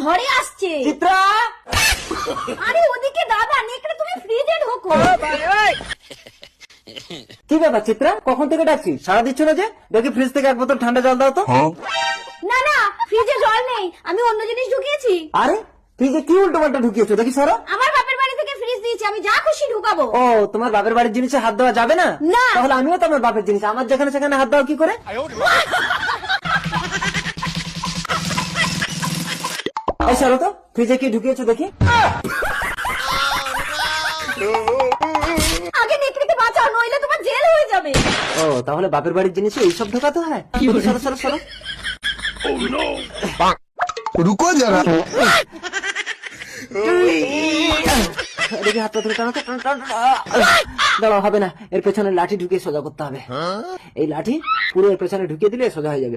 ঘরে আসছে। চিত্রা, আরে ওদিকে দাদা, নেকড়ে তুমি ফ্রিজে ঢোকো। কি ব্যাপার চিত্রা, কখন থেকে ডাকছি, সারা দিচ্ছ না যে? দেখি ফ্রিজ থেকে এক বোতল ঠান্ডা জল দাও তো। না না, ফ্রিজে জল নেই, আমি অন্য জিনিস ঢুকিয়েছি। আরে ফ্রিজে কি উল্টো পাল্টা ঢুকিয়েছো, দেখি সরো। আমার বাপের বাড়ি থেকে ফ্রিজ দিয়েছি, আমি যা খুশি ঢুকাবো। ও, তোমার বাপের বাড়ির জিনিসে হাত দেওয়া যাবে না? না। তাহলে আমিও তো আমার বাপের জিনিস, আমার যেখানে সেখানে হাত দেওয়া কি করে? এই সরো তো, ফ্রিজে কি ঢুকিয়েছো দেখি। আগে নেকড়েকে বাঁচাও, নইলে তোমার জেল হয়ে যাবে। ও, তাহলে বাপের বাড়ির জিনিসে এইসব ঢোকাতে হয়? সরো সরো সরো। रुको जरा। দেখি হাতটা ধরে টানো তো, টানো, টানো, টানো। দাঁড়াও, হবে না, এর পেছনে লাঠি ঢুকিয়ে সোজা করতে হবে। এই লাঠি পুরো এর পেছনে ঢুকিয়ে দিলে সোজা হয়ে যাবে।